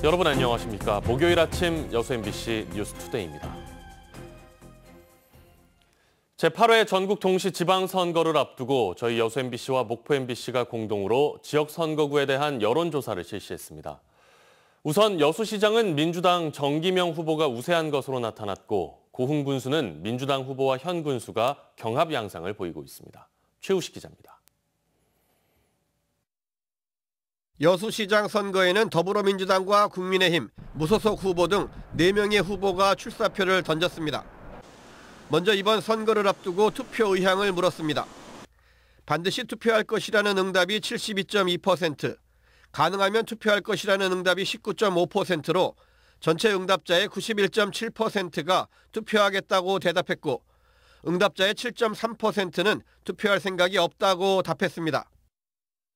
여러분 안녕하십니까. 목요일 아침 여수 MBC 뉴스투데이입니다. 제8회 전국 동시 지방선거를 앞두고 저희 여수 MBC와 목포 MBC가 공동으로 지역 선거구에 대한 여론조사를 실시했습니다. 우선 여수시장은 민주당 정기명 후보가 우세한 것으로 나타났고 고흥 군수는 민주당 후보와 현 군수가 경합 양상을 보이고 있습니다. 최우식 기자입니다. 여수시장 선거에는 더불어민주당과 국민의힘, 무소속 후보 등 4명의 후보가 출사표를 던졌습니다. 먼저 이번 선거를 앞두고 투표 의향을 물었습니다. 반드시 투표할 것이라는 응답이 72.2%, 가능하면 투표할 것이라는 응답이 19.5%로 전체 응답자의 91.7%가 투표하겠다고 대답했고 응답자의 7.3%는 투표할 생각이 없다고 답했습니다.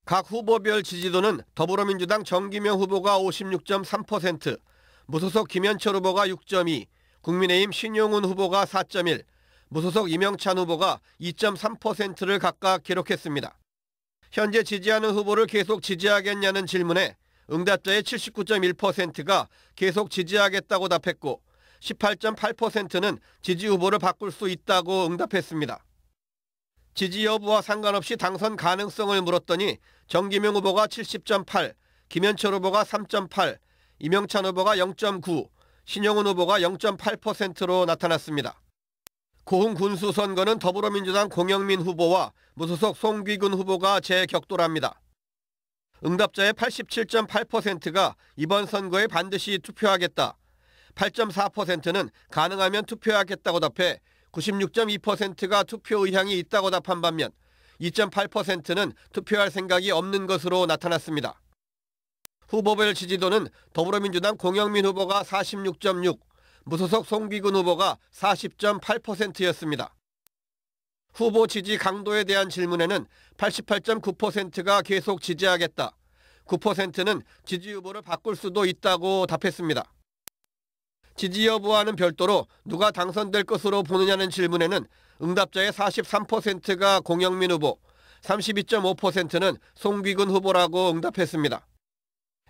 각 후보별 지지도는 더불어민주당 정기명 후보가 56.3%, 무소속 김현철 후보가 6.2, 국민의힘 신용훈 후보가 4.1, 무소속 이명찬 후보가 2.3%를 각각 기록했습니다. 현재 지지하는 후보를 계속 지지하겠냐는 질문에 응답자의 79.1%가 계속 지지하겠다고 답했고 18.8%는 지지 후보를 바꿀 수 있다고 응답했습니다. 지지 여부와 상관없이 당선 가능성을 물었더니 정기명 후보가 70.8, 김현철 후보가 3.8, 이명찬 후보가 0.9, 신용훈 후보가 0.8%로 나타났습니다. 고흥 군수 선거는 더불어민주당 공영민 후보와 무소속 송귀근 후보가 재격돌합니다. 응답자의 87.8%가 이번 선거에 반드시 투표하겠다, 8.4%는 가능하면 투표하겠다고 답해 96.2%가 투표 의향이 있다고 답한 반면 2.8%는 투표할 생각이 없는 것으로 나타났습니다. 후보별 지지도는 더불어민주당 공영민 후보가 46.6, 무소속 송귀근 후보가 40.8%였습니다. 후보 지지 강도에 대한 질문에는 88.9%가 계속 지지하겠다, 9%는 지지 후보를 바꿀 수도 있다고 답했습니다. 지지 여부와는 별도로 누가 당선될 것으로 보느냐는 질문에는 응답자의 43%가 공영민 후보, 32.5%는 송귀근 후보라고 응답했습니다.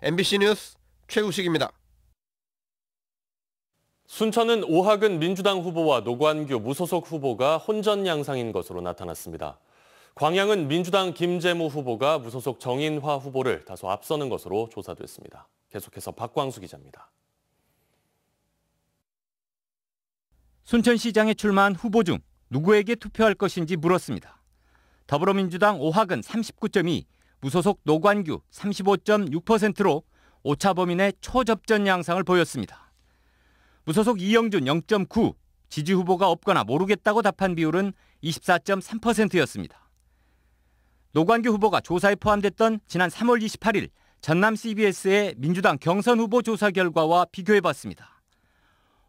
MBC 뉴스 최우식입니다. 순천은 오학은 민주당 후보와 노관규 무소속 후보가 혼전 양상인 것으로 나타났습니다. 광양은 민주당 김재무 후보가 무소속 정인화 후보를 다소 앞서는 것으로 조사됐습니다. 계속해서 박광수 기자입니다. 순천시장에 출마한 후보 중 누구에게 투표할 것인지 물었습니다. 더불어민주당 오학은 39.2, 무소속 노관규 35.6%로 오차범인의 초접전 양상을 보였습니다. 무소속 이영준 0.9, 지지 후보가 없거나 모르겠다고 답한 비율은 24.3%였습니다. 노관규 후보가 조사에 포함됐던 지난 3월 28일 전남 CBS의 민주당 경선 후보 조사 결과와 비교해봤습니다.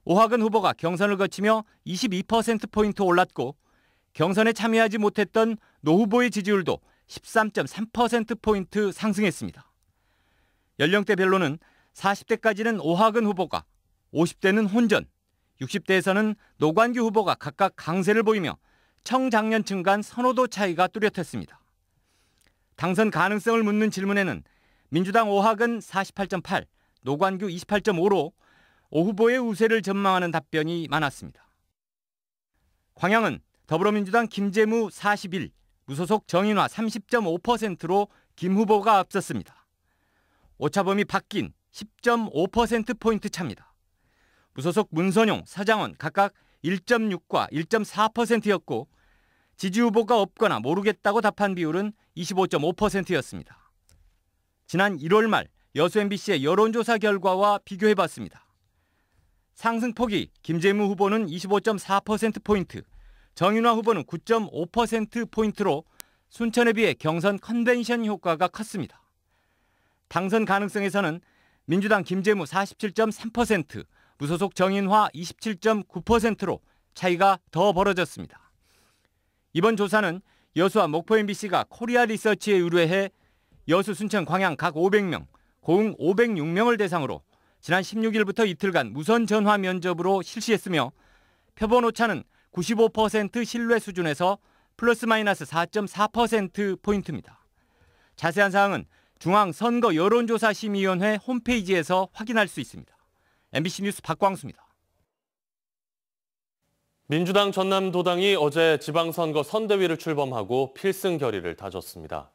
오학은 후보가 경선을 거치며 22%포인트 올랐고 경선에 참여하지 못했던 노 후보의 지지율도 13.3%포인트 상승했습니다. 연령대별로는 40대까지는 오학은 후보가, 50대는 혼전, 60대에서는 노관규 후보가 각각 강세를 보이며 청장년층 간 선호도 차이가 뚜렷했습니다. 당선 가능성을 묻는 질문에는 민주당 오학은 48.8, 노관규 28.5로 오 후보의 우세를 전망하는 답변이 많았습니다. 광양은 더불어민주당 김재무 41, 무소속 정인화 30.5%로 김 후보가 앞섰습니다. 오차범위 바뀐 10.5%포인트 차입니다. 무소속 문선용, 서장원 각각 1.6과 1.4%였고 지지 후보가 없거나 모르겠다고 답한 비율은 25.5%였습니다. 지난 1월 말 여수 MBC의 여론조사 결과와 비교해봤습니다. 상승폭이 김재무 후보는 25.4%포인트, 정인화 후보는 9.5%포인트로 순천에 비해 경선 컨벤션 효과가 컸습니다. 당선 가능성에서는 민주당 김재무 47.3%, 무소속 정인화 27.9%로 차이가 더 벌어졌습니다. 이번 조사는 여수와 목포 MBC가 코리아 리서치에 의뢰해 여수, 순천, 광양 각 500명, 고흥 506명을 대상으로 지난 16일부터 이틀간 무선 전화 면접으로 실시했으며 표본 오차는 95% 신뢰 수준에서 플러스 마이너스 4.4%포인트입니다. 자세한 사항은 중앙선거 여론조사심의위원회 홈페이지에서 확인할 수 있습니다. MBC 뉴스 박광수입니다. 민주당 전남도당이 어제 지방선거 선대위를 출범하고 필승 결의를 다졌습니다.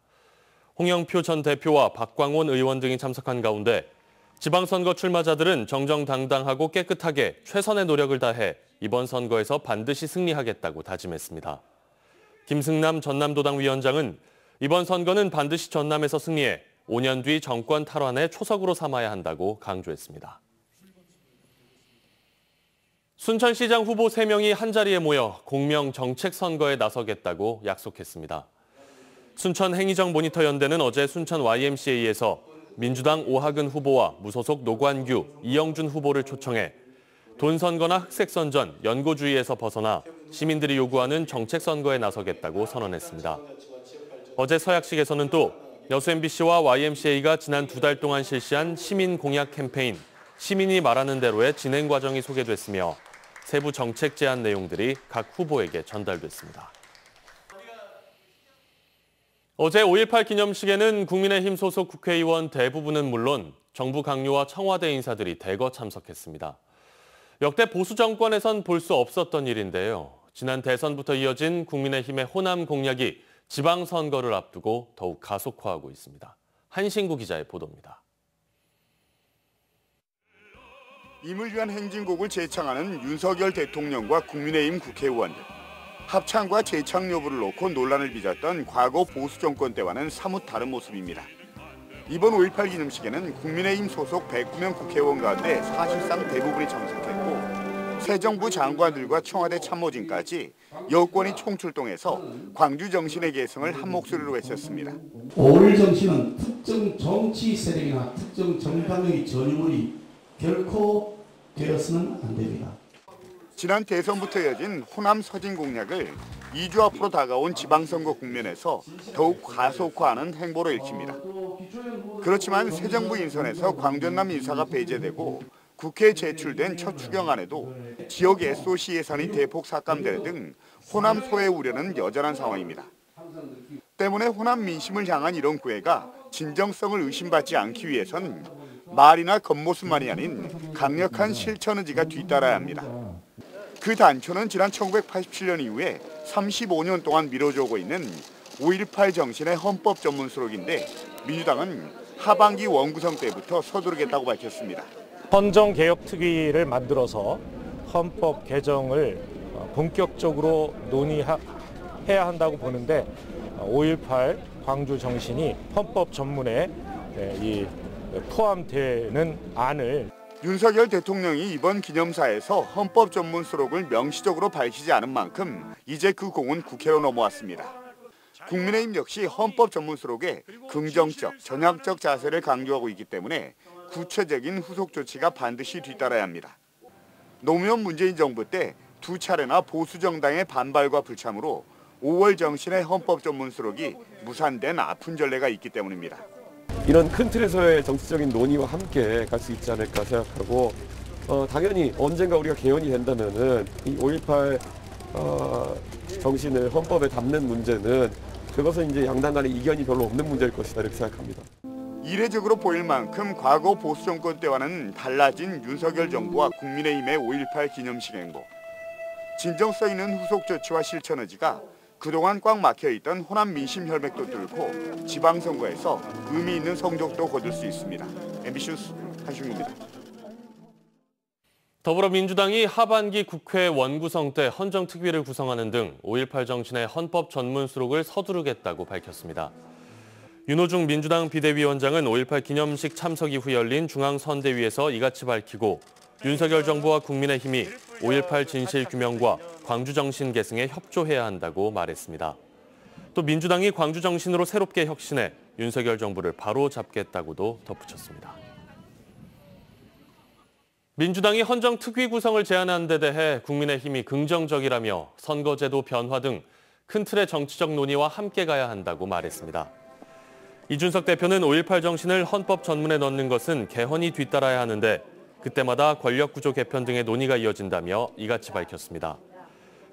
홍영표 전 대표와 박광온 의원 등이 참석한 가운데 지방선거 출마자들은 정정당당하고 깨끗하게 최선의 노력을 다해 이번 선거에서 반드시 승리하겠다고 다짐했습니다. 김승남 전남도당 위원장은 이번 선거는 반드시 전남에서 승리해 5년 뒤 정권 탈환의 초석으로 삼아야 한다고 강조했습니다. 순천시장 후보 3명이 한자리에 모여 공명 정책 선거에 나서겠다고 약속했습니다. 순천 행의정 모니터 연대는 어제 순천 YMCA에서 민주당 오하근 후보와 무소속 노관규, 이영준 후보를 초청해 돈 선거나 흑색 선전, 연고주의에서 벗어나 시민들이 요구하는 정책 선거에 나서겠다고 선언했습니다. 어제 서약식에서는 또 여수 MBC와 YMCA가 지난 2달 동안 실시한 시민 공약 캠페인 시민이 말하는 대로의 진행 과정이 소개됐으며 세부 정책 제안 내용들이 각 후보에게 전달됐습니다. 어제 5.18 기념식에는 국민의힘 소속 국회의원 대부분은 물론 정부 강요와 청와대 인사들이 대거 참석했습니다. 역대 보수 정권에선 볼 수 없었던 일인데요. 지난 대선부터 이어진 국민의힘의 호남 공약이 지방선거를 앞두고 더욱 가속화하고 있습니다. 한신구 기자의 보도입니다. 임을 위한 행진곡을 제창하는 윤석열 대통령과 국민의힘 국회의원들. 합창과 재창 여부를 놓고 논란을 빚었던 과거 보수 정권 때와는 사뭇 다른 모습입니다. 이번 5.18 기념식에는 국민의힘 소속 109명 국회의원 가운데 사실상 대부분이 참석했고 새 정부 장관들과 청와대 참모진까지 여권이 총출동해서 광주 정신의 계승을 한 목소리로 외쳤습니다. 5.1 정신은 특정 정치 세력이나 특정 정당의 전유물이 결코 되어서는 안 됩니다. 지난 대선부터 이어진 호남 서진 공약을 2주 앞으로 다가온 지방선거 국면에서 더욱 가속화하는 행보로 읽힙니다. 그렇지만 새 정부 인선에서 광전남 인사가 배제되고 국회에 제출된 첫 추경안에도 지역 SOC 예산이 대폭 삭감되는 등 호남 소외 우려는 여전한 상황입니다. 때문에 호남 민심을 향한 이런 구애가 진정성을 의심받지 않기 위해선 말이나 겉모습만이 아닌 강력한 실천 의지가 뒤따라야 합니다. 그 단초는 지난 1987년 이후에 35년 동안 미뤄져 오고 있는 5.18 정신의 헌법 전문 수록인데 민주당은 하반기 원구성 때부터 서두르겠다고 밝혔습니다. 헌정개혁특위를 만들어서 헌법 개정을 본격적으로 논의해야 한다고 보는데 5.18 광주 정신이 헌법 전문에 포함되는 안을 윤석열 대통령이 이번 기념사에서 헌법 전문 수록을 명시적으로 밝히지 않은 만큼 이제 그 공은 국회로 넘어왔습니다. 국민의힘 역시 헌법 전문 수록에 긍정적, 전향적 자세를 강조하고 있기 때문에 구체적인 후속 조치가 반드시 뒤따라야 합니다. 노무현 문재인 정부 때 2차례나 보수 정당의 반발과 불참으로 5월 정신의 헌법 전문 수록이 무산된 아픈 전례가 있기 때문입니다. 이런 큰 틀에서의 정치적인 논의와 함께 갈 수 있지 않을까 생각하고 당연히 언젠가 우리가 개헌이 된다면은 이 5.18 정신을 헌법에 담는 문제는 그것은 이제 양당 간의 이견이 별로 없는 문제일 것이다 이렇게 생각합니다. 이례적으로 보일 만큼 과거 보수 정권 때와는 달라진 윤석열 정부와 국민의힘의 5.18 기념식 행보. 진정성 있는 후속 조치와 실천 의지가 그동안 꽉 막혀있던 호남 민심 혈맥도 뚫고 지방선거에서 의미 있는 성적도 거둘 수 있습니다. MBC 뉴스 한승규입니다. 더불어민주당이 하반기 국회 원구성 때 헌정특위를 구성하는 등 5.18 정신의 헌법 전문 수록을 서두르겠다고 밝혔습니다. 윤호중 민주당 비대위원장은 5.18 기념식 참석 이후 열린 중앙선대위에서 이같이 밝히고 윤석열 정부와 국민의힘이 5.18 진실규명과 광주정신 계승에 협조해야 한다고 말했습니다. 또 민주당이 광주정신으로 새롭게 혁신해 윤석열 정부를 바로잡겠다고도 덧붙였습니다. 민주당이 헌정특위 구성을 제안한 데 대해 국민의힘이 긍정적이라며 선거제도 변화 등 큰 틀의 정치적 논의와 함께 가야 한다고 말했습니다. 이준석 대표는 5.18 정신을 헌법 전문에 넣는 것은 개헌이 뒤따라야 하는데 그때마다 권력구조 개편 등의 논의가 이어진다며 이같이 밝혔습니다.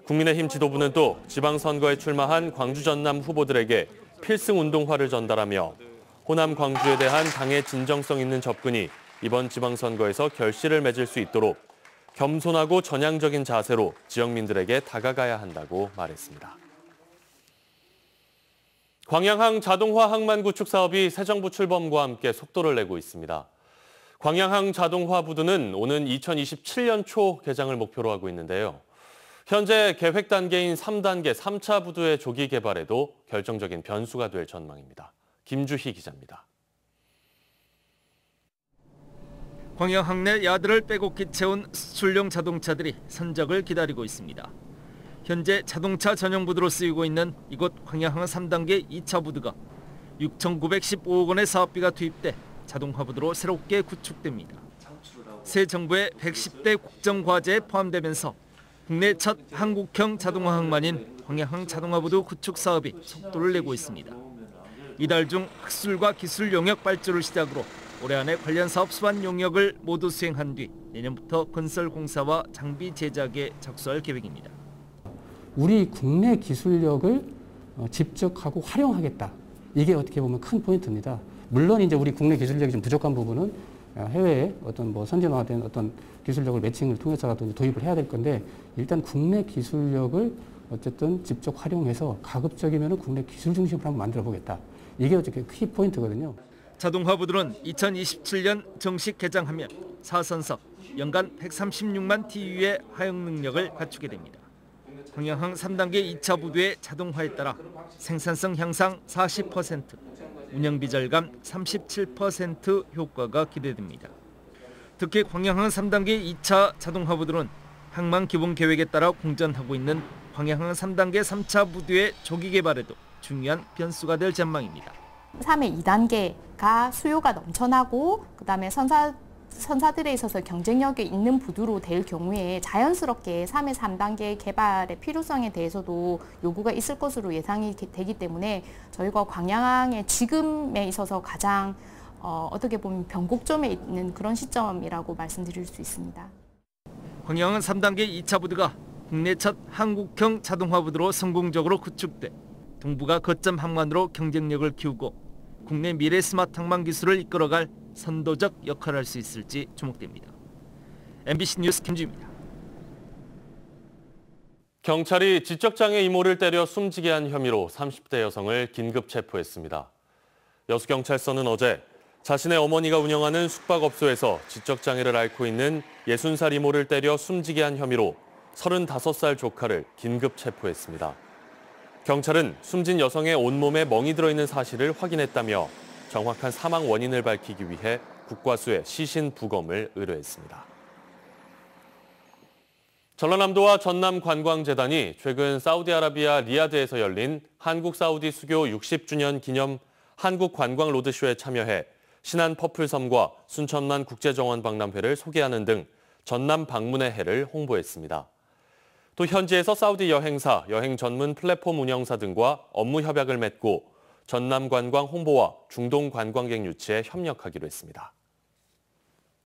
국민의힘 지도부는 또 지방선거에 출마한 광주 전남 후보들에게 필승 운동화를 전달하며 호남 광주에 대한 당의 진정성 있는 접근이 이번 지방선거에서 결실을 맺을 수 있도록 겸손하고 전향적인 자세로 지역민들에게 다가가야 한다고 말했습니다. 광양항 자동화 항만 구축 사업이 새 정부 출범과 함께 속도를 내고 있습니다. 광양항 자동화 부두는 오는 2027년 초 개장을 목표로 하고 있는데요. 현재 계획 단계인 3단계 3차 부두의 조기 개발에도 결정적인 변수가 될 전망입니다. 김주희 기자입니다. 광양항 내 야들을 빼곡히 채운 수출용 자동차들이 선적을 기다리고 있습니다. 현재 자동차 전용 부두로 쓰이고 있는 이곳 광양항 3단계 2차 부두가 6,915억 원의 사업비가 투입돼 자동화 부두로 새롭게 구축됩니다. 새 정부의 110대 국정과제에 포함되면서 국내 첫 한국형 자동화 항만인 광양항 자동화 부두 구축 사업이 속도를 내고 있습니다. 이달 중 학술과 기술 용역 발주를 시작으로 올해 안에 관련 사업 수반 용역을 모두 수행한 뒤 내년부터 건설 공사와 장비 제작에 착수할 계획입니다. 우리 국내 기술력을 집적하고 활용하겠다. 이게 어떻게 보면 큰 포인트입니다. 물론 이제 우리 국내 기술력이 좀 부족한 부분은 해외에 어떤 뭐 선진화된 어떤 기술력을 매칭을 통해서라도 도입을 해야 될 건데 일단 국내 기술력을 어쨌든 직접 활용해서 가급적이면 국내 기술 중심으로 한번 만들어 보겠다. 이게 어떻게 키 포인트거든요. 자동화 부두는 2027년 정식 개장하면 4선석 연간 136만 TU의 하역 능력을 갖추게 됩니다. 광양항 3단계 2차 부두의 자동화에 따라 생산성 향상 40%, 운영비 절감 37% 효과가 기대됩니다. 특히 광양항 3단계 2차 자동화 부두는 항만 기본 계획에 따라 공전하고 있는 광양항 3단계 3차 부두의 조기 개발에도 중요한 변수가 될 전망입니다. 3회 2단계가 수요가 넘쳐나고 그다음에 선사들에 있어서 경쟁력이 있는 부두로 될 경우에 자연스럽게 3회 3단계 개발의 필요성에 대해서도 요구가 있을 것으로 예상이 되기 때문에 저희가 광양항의 지금에 있어서 가장 어떻게 보면 변곡점에 있는 그런 시점이라고 말씀드릴 수 있습니다. 광양항 3단계 2차 부두가 국내 첫 한국형 자동화 부두로 성공적으로 구축돼 동부가 거점 항만으로 경쟁력을 키우고 국내 미래 스마트 항만 기술을 이끌어갈 선도적 역할을 할 수 있을지 주목됩니다. MBC 뉴스 김주입니다. 경찰이 지적장애 이모를 때려 숨지게 한 혐의로 30대 여성을 긴급 체포했습니다. 여수경찰서는 어제 자신의 어머니가 운영하는 숙박업소에서 지적장애를 앓고 있는 60살 이모를 때려 숨지게 한 혐의로 35살 조카를 긴급 체포했습니다. 경찰은 숨진 여성의 온몸에 멍이 들어있는 사실을 확인했다며 정확한 사망 원인을 밝히기 위해 국과수에 시신 부검을 의뢰했습니다. 전라남도와 전남관광재단이 최근 사우디아라비아 리야드에서 열린 한국-사우디 수교 60주년 기념 한국관광 로드쇼에 참여해 신안 퍼플섬과 순천만 국제정원 박람회를 소개하는 등 전남 방문의 해를 홍보했습니다. 또 현지에서 사우디 여행사, 여행 전문 플랫폼 운영사 등과 업무 협약을 맺고 전남 관광 홍보와 중동 관광객 유치에 협력하기로 했습니다.